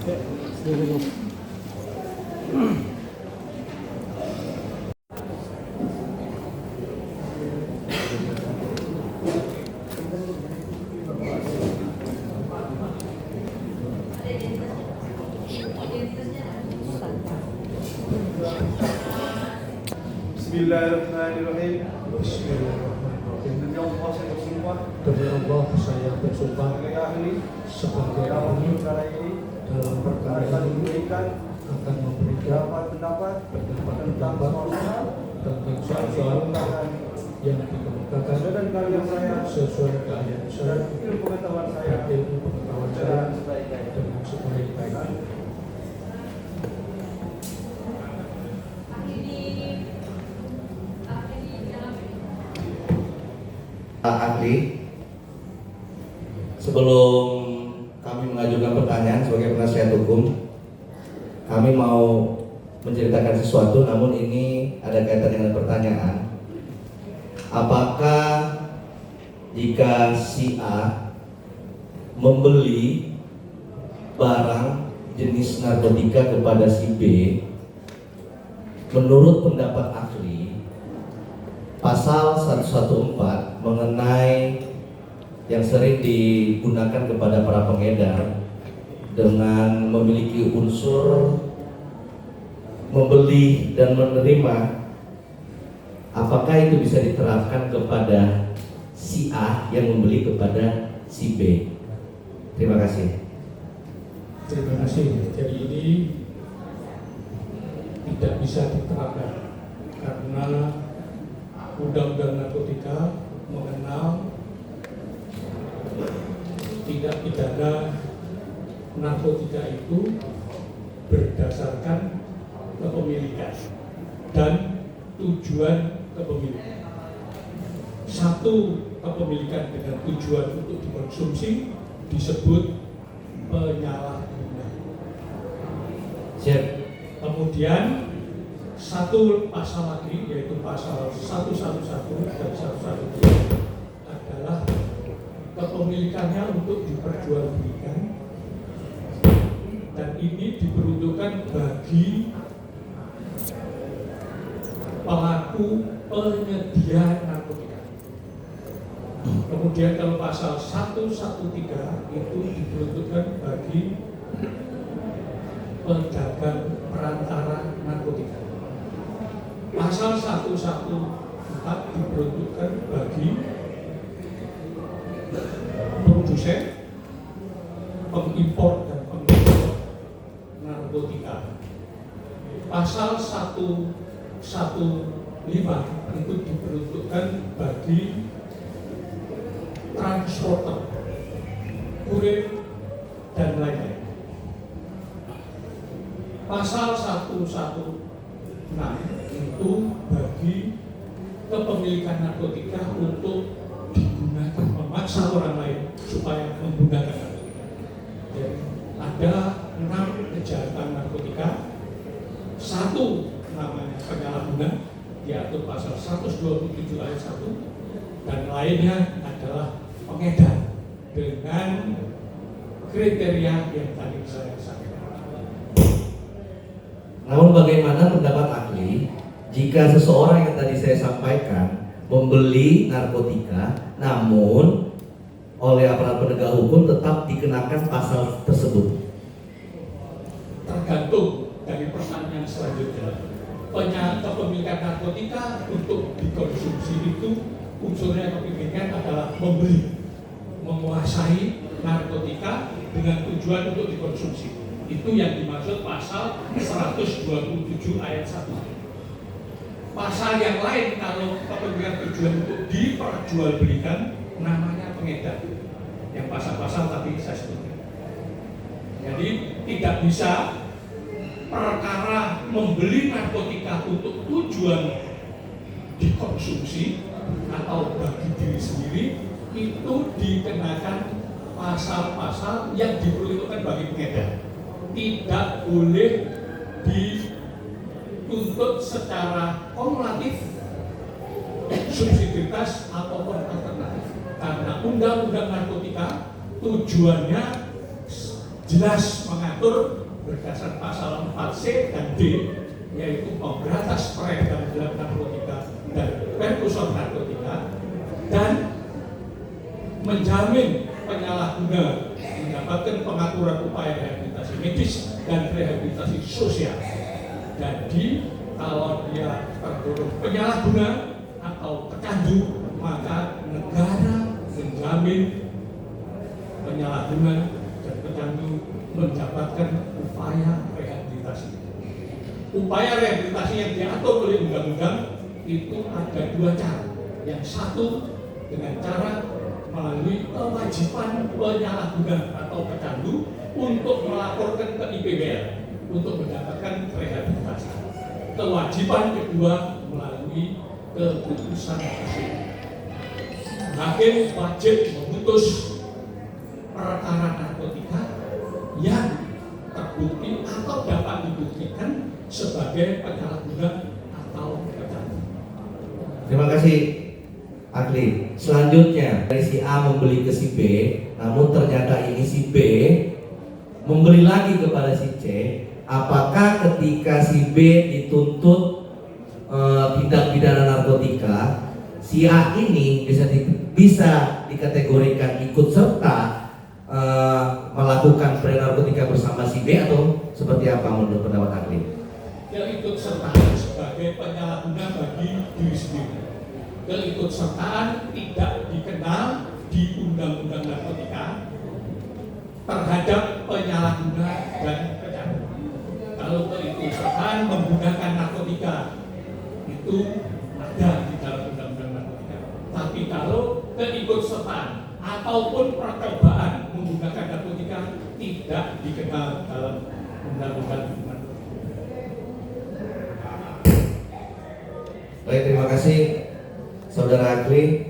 Bismillahirrahmanirrahim. Bismillahirrahmanirrahim. Demi Allah saya bersumpah Demi Allah saya bersumpah sebagai ahli sebagai dalam ahli perkara ini dalam perkara akan ini memberikan akan memberikan pendapat tentang pendapat tentang soal-soal yang dikemukakan sesuai dengan kalian saya sesuai keahlian dan saya ilmu pengetahuan saya dan ilmu pengetahuan saya dengan sebaik-baiknya. dengan sebaik-baiknya. Ahli, sebelum kami mengajukan pertanyaan sebagai penasihat hukum, kami mau menceritakan sesuatu, namun ini ada kaitan dengan pertanyaan. Apakah jika si A membeli barang jenis narkotika kepada si B, menurut pendapat ahli, Pasal 114 mengenai yang sering digunakan kepada para pengedar dengan memiliki unsur membeli dan menerima, apakah itu bisa diterapkan kepada si A yang membeli kepada si B? Terima kasih. Terima kasih. Jadi ini tidak bisa diterapkan karena Undang-Undang Narkotika mengenal tindak pidana narkotika itu berdasarkan kepemilikan dan tujuan kepemilikan. Satu kepemilikan dengan tujuan untuk dikonsumsi disebut penyalahguna. Siap. Kemudian satu pasal lagi yaitu pasal 111 dan 112 adalah kepemilikannya untuk diperjualbelikan, dan ini diperuntukkan bagi pelaku penyedia narkotika. Kemudian kalau pasal 113 itu diperuntukkan bagi pedagang perantara narkotika. Pasal 114 diperuntukkan bagi produsen, pengimpor dan pengekspor narkotika. Pasal 115 itu diperuntukkan bagi transporter, kurir dan lain-lain. Pasal 116 itu bagi kepemilikan narkotika untuk digunakan memaksa orang lain supaya menggunakan narkotika. Jadi ada 6 kejahatan narkotika. Satu namanya penyalahguna, diatur pasal 127 ayat 1, dan lainnya adalah pengedar dengan kriteria yang tadi saya sampaikan. Namun bagaimana pendapat ahli jika seseorang yang tadi saya sampaikan membeli narkotika, namun oleh aparat penegak hukum tetap dikenakan pasal tersebut? Tergantung dari pertanyaan selanjutnya. Kepemilikan narkotika untuk dikonsumsi itu unsurnya kepemilikan adalah membeli, menguasai narkotika dengan tujuan untuk dikonsumsi. Itu yang dimaksud pasal 127 ayat 1. Pasal yang lain kalau kepemilikan tujuan untuk diperjualbelikan namanya pengedar. Yang pasal-pasal tadi saya sebutkan. Jadi tidak bisa perkara membeli narkotika untuk tujuan dikonsumsi atau bagi diri sendiri itu dikenakan pasal-pasal yang diperuntukkan bagi pengedar. Tidak boleh dituntut secara kumulatif, subsidiaritas ataupun alternatif, karena undang-undang narkotika tujuannya jelas mengatur berdasar pasal 4C dan D, yaitu memberantas peredaran gelap narkotika dan prekursor narkotika, dan menjamin penyalahguna mendapatkan pengaturan upaya rehabilitasi medis dan rehabilitasi sosial. Jadi kalau dia tergolong penyalahguna atau pecandu, maka negara menjamin penyalahguna dan pecandu mendapatkan upaya rehabilitasi. Upaya rehabilitasi yang diatur oleh undang-undang itu ada dua cara. Yang satu dengan cara melalui kewajiban penyalahguna atau pecandu untuk melaporkan ke IPBL untuk mendapatkan rehabilitasi. Kewajiban kedua melalui keputusan hakim. Hakim wajib memutus perkara narkotika yang terbukti atau dapat dibuktikan sebagai penyalahguna atau pecandu. Terima kasih ahli. Selanjutnya dari si A membeli ke si B, namun ternyata ini si B membeli lagi kepada si C. Apakah ketika si B dituntut tindak pidana narkotika, si A ini bisa dikategorikan ikut serta melakukan pidana narkotika bersama si B, atau seperti apa menurut pendapat ahli? Dia ikut serta sebagai penyalahguna bagi diri sendiri. Keikutsertaan tidak dikenal di undang-undang narkotika terhadap penyalahguna dan pecandu. Kalau keikutsertaan menggunakan narkotika itu ada di dalam undang-undang narkotika. Tapi kalau keikutsertaan ataupun percobaan menggunakan narkotika tidak dikenal dalam undang-undang narkotika. Baik, terima kasih Saudara ahli.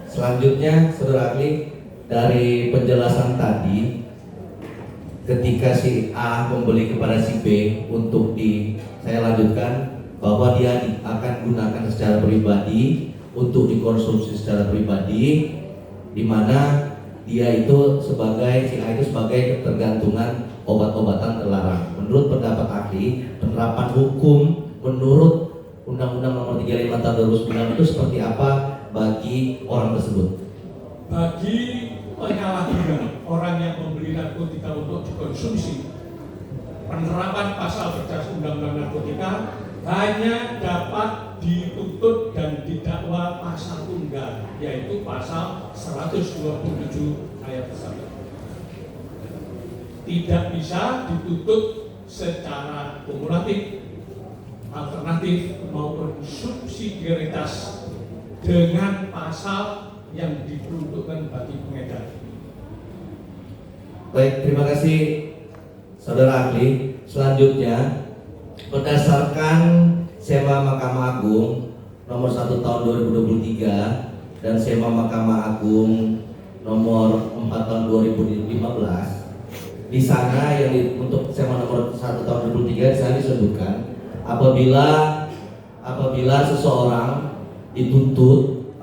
Selanjutnya Saudara ahli, dari penjelasan tadi, ketika si A membeli kepada si B untuk saya lanjutkan bahwa dia akan gunakan secara pribadi untuk dikonsumsi secara pribadi, di mana dia itu si A itu sebagai ketergantungan obat-obatan terlarang. Menurut pendapat ahli, penerapan hukum menurut Undang-Undang Nomor 35 Tahun 2009 itu seperti apa bagi orang tersebut? Bagi penyalahguna, orang yang membeli narkotika untuk dikonsumsi, penerapan pasal berdasar Undang-Undang Narkotika hanya dapat dituntut dan didakwa pasal tunggal, yaitu pasal 127 ayat 1. Tidak bisa dituntut secara kumulatif, alternatif maupun subsidiaritas dengan pasal yang diperuntukkan bagi pengedar. Baik, terima kasih Saudara ahli. Selanjutnya, berdasarkan SEMA Mahkamah Agung nomor 1 tahun 2023 dan SEMA Mahkamah Agung nomor 4 tahun 2015, di sana untuk SEMA nomor 1 tahun 2003 di sana disebutkan apabila seseorang dituntut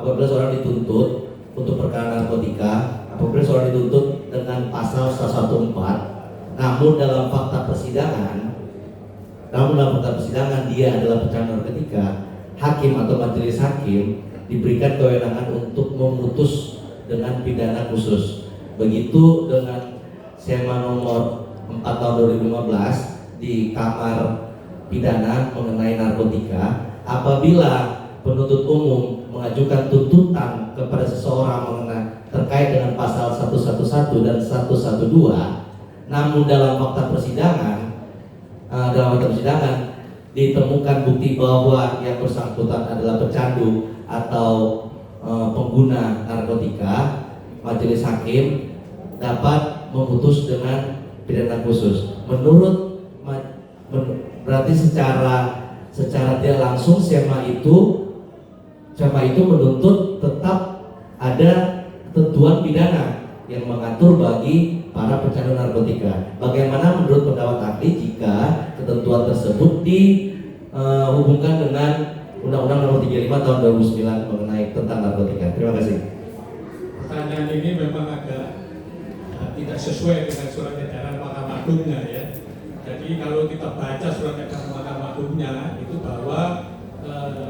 untuk perkara narkotika, apabila seorang dituntut dengan pasal 114, namun dalam fakta persidangan dia adalah pecandu narkotika, hakim atau majelis hakim diberikan kewenangan untuk memutus dengan pidana khusus. Begitu dengan SEMA nomor 4 tahun 2015 di kamar pidana mengenai narkotika, apabila penuntut umum mengajukan tuntutan kepada seseorang terkait dengan pasal 111 dan 112, namun dalam fakta persidangan ditemukan bukti bahwa yang bersangkutan adalah pecandu atau pengguna narkotika, majelis hakim dapat memutus dengan pidana khusus. Berarti secara tidak langsung SEMA itu menuntut tetap ada ketentuan pidana yang mengatur bagi para pecandu narkotika. Bagaimana menurut pendapat ahli jika ketentuan tersebut dihubungkan dengan Undang-Undang Nomor 35 Tahun 2009 mengenai tentang narkotika? Terima kasih. Pertanyaan ini memang agak tidak tidak sesuai dengan surat edaran Mahkamah Agungnya ya. Jadi kalau kita baca surat edaran Mahkamah Agungnya itu bahwa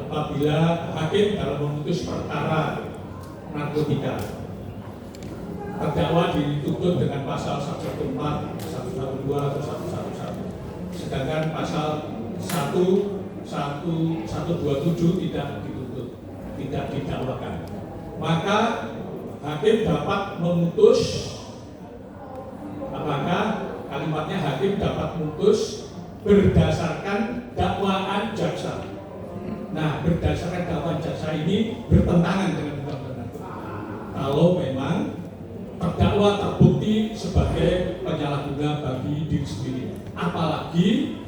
apabila hakim dalam memutus perkara narkotika terdakwa dituntut dengan pasal 114, 112 atau 111, sedangkan pasal 127 tidak dituntut, tidak didakwakan, maka hakim dapat memutus, apakah kalimatnya hakim dapat memutus berdasarkan dakwaan jaksa. Nah, berdasarkan dakwaan jaksa ini bertentangan dengan undang-undang. Kalau memang terdakwa terbukti sebagai penyalahguna bagi diri sendiri, apalagi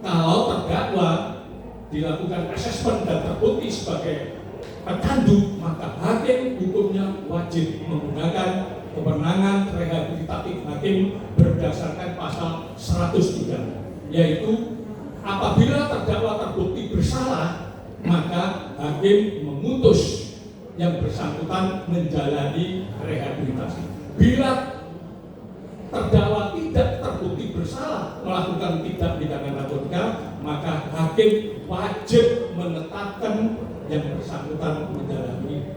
kalau terdakwa dilakukan asesmen dan terbukti sebagai pecandu, maka hakim hukumnya wajib menggunakan kewenangan rehabilitatif hakim berdasarkan pasal 103, yaitu apabila terdakwa terbukti bersalah, maka hakim memutus yang bersangkutan menjalani rehabilitasi. Bila terdakwa tidak terbukti bersalah melakukan tindak pidana narkotika, maka hakim wajib menetapkan yang bersangkutan menjalani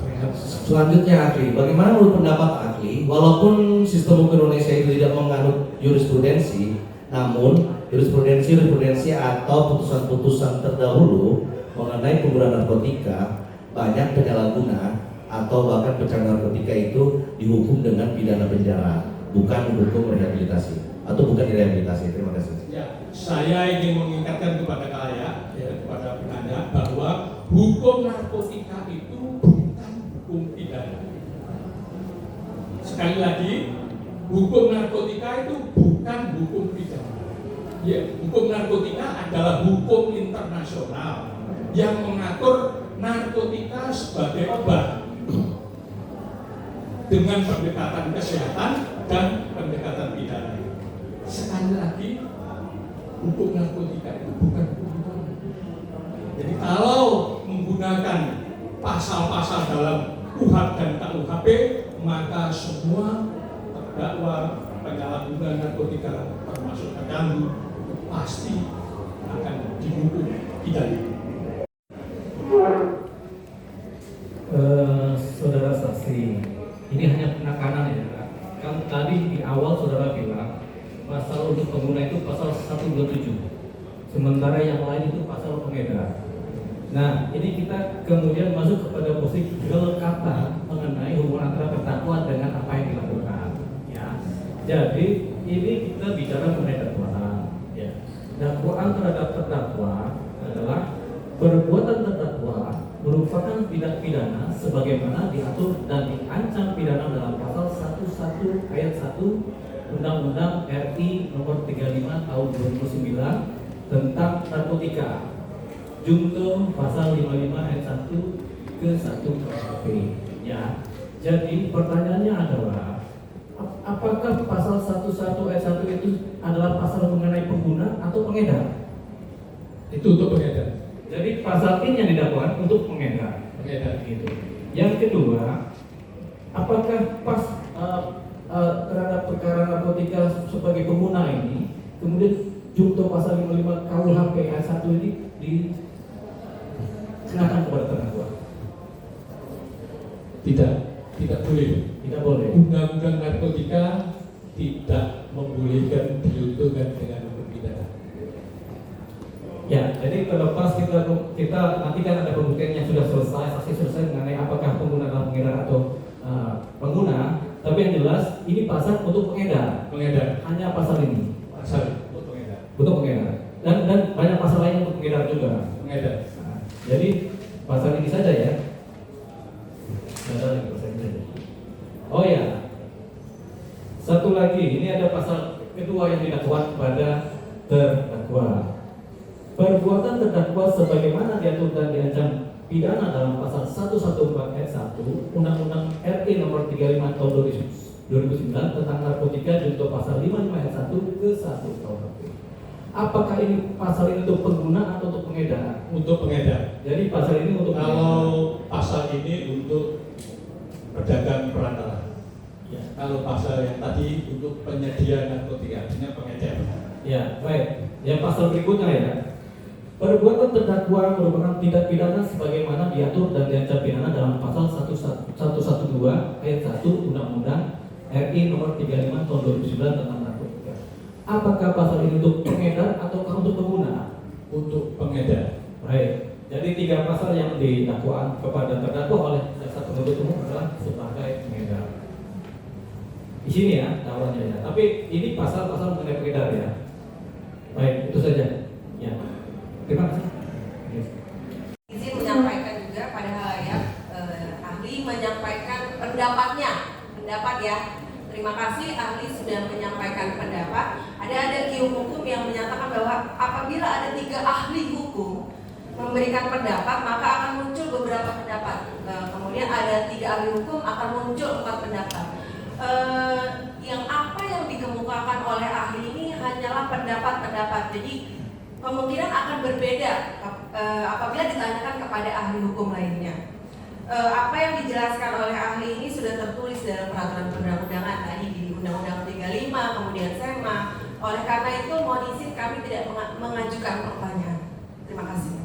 rehabilitasi. Selanjutnya ahli, bagaimana menurut pendapat ahli, walaupun sistem hukum Indonesia itu tidak menganut jurisprudensi, namun jurisprudensi atau putusan-putusan terdahulu mengenai penggunaan narkotika, banyak penyalahguna atau bahkan pecandu narkotika itu dihukum dengan pidana penjara, bukan hukum rehabilitasi atau bukan direhabilitasi. Terima kasih. Ya, saya ingin mengingatkan kepada kalian, ya, kepada penanya bahwa hukum narkotika itu bukan hukum pidana. Sekali lagi, hukum narkotika itu bukan hukum pidana. Ya, hukum narkotika adalah hukum internasional yang mengatur narkotika sebagai obat dengan pendekatan kesehatan dan pendekatan pidana. Sekali lagi, hukum narkotika itu bukan hukum pidana. Jadi kalau menggunakan pasal-pasal dalam KUHP dan KUHP, maka semua terdakwa penyalahguna narkotika termasuk pecandu pasti akan dihukum pidana. Saudara saksi, ini hanya penekanan ya. Kan tadi di awal saudara bilang pasal untuk pengguna itu pasal 127, sementara yang lain itu pasal pengedar. Nah, ini kita kemudian masuk kepada posisi kelekatan mengenai hubungan antara terdakwa dengan apa yang dilakukan. Ya, jadi ini kita bicara mengenai dakwaan. Ya, dakwaan terhadap terdakwa adalah perbuatan terdakwa merupakan tindak pidana sebagaimana diatur dan diancam pidana dalam pasal 11 ayat 1 Undang-Undang RI nomor 35 tahun 2009 tentang narkotika, junto pasal 55 ayat 1 ke 1 KUHP. Ya. Jadi pertanyaannya adalah apakah pasal 11 ayat 1 itu adalah pasal mengenai pengguna atau pengedar? Itu untuk pengedar. Jadi pasal ini yang didakwakan untuk pengedar. Gitu. Yang kedua, apakah terhadap perkara narkotika sebagai pengguna ini, kemudian junto pasal 55 KUHP ayat 1 ini dikenakan kepada terdakwa? Tidak boleh. Tidak boleh. Undang-undang narkotika tidak membolehkan diuntungkan dengan hukum pidana. Ya, jadi terlepas kita nanti kan ada pembuktian yang sudah selesai, saksi selesai mengenai apakah pengguna adalah pengedar atau pengguna, tapi yang jelas ini pasal untuk pengedar. Pengedar. Hanya pasal ini. Pasal untuk pengedar. Untuk pengedar. Dan banyak pasal lain untuk pengedar juga. Pengedar. Nah, jadi pasal ini saja ya. Ada lagi pasal ini saja. Oh ya. Satu lagi, ini ada pasal kedua yang didakwa kepada terdakwa. Perbuatan terdakwa sebagaimana diatur dan diancam pidana dalam pasal 114 ayat 1 Undang-Undang RI nomor 35 tahun 2009 tentang narkotika junto pasal 55 ayat 1 ke 1 KUHP. Apakah ini pasal ini untuk pengguna atau untuk pengedar? Untuk pengedar. Jadi pasal ini untuk Kalau pasal ini untuk pedagang perantara. ya. kalau pasal yang tadi untuk penyedia narkotika, artinya pengedar. Ya, baik. Yang pasal berikutnya ya. Perbuatan terdakwa merupakan tindak pidana sebagaimana diatur dan diancam pidana dalam pasal 112 ayat 1 Undang-Undang RI nomor 35 tahun 2009 tentang narkotika. Apakah pasal ini untuk pengedar ataukah untuk pengguna? Untuk pengedar. Baik. Jadi 3 pasal yang didakwaan kepada terdakwa oleh jaksa penuntut umum adalah sebagai pengedar. Di sini ya dakwanya ya. Tapi ini pasal-pasal mengenai pengedar ya. Baik, itu saja. Ya. Terima kasih. Izin menyampaikan juga pada halayak, ahli menyampaikan pendapat ya. Terima kasih ahli sudah menyampaikan pendapat. Ada hukum yang menyatakan bahwa apabila ada 3 ahli hukum memberikan pendapat, maka akan muncul beberapa pendapat. Kemudian ada 3 ahli hukum akan muncul 4 pendapat. Yang apa yang dikemukakan oleh ahli ini hanyalah pendapat-pendapat. Jadi kemungkinan akan berbeda apabila ditanyakan kepada ahli hukum lainnya. Apa yang dijelaskan oleh ahli ini sudah tertulis dalam peraturan perundang-undangan tadi di Undang-Undang 35, kemudian SEMA. Oleh karena itu, mohon izin kami tidak mengajukan pertanyaan. Terima kasih.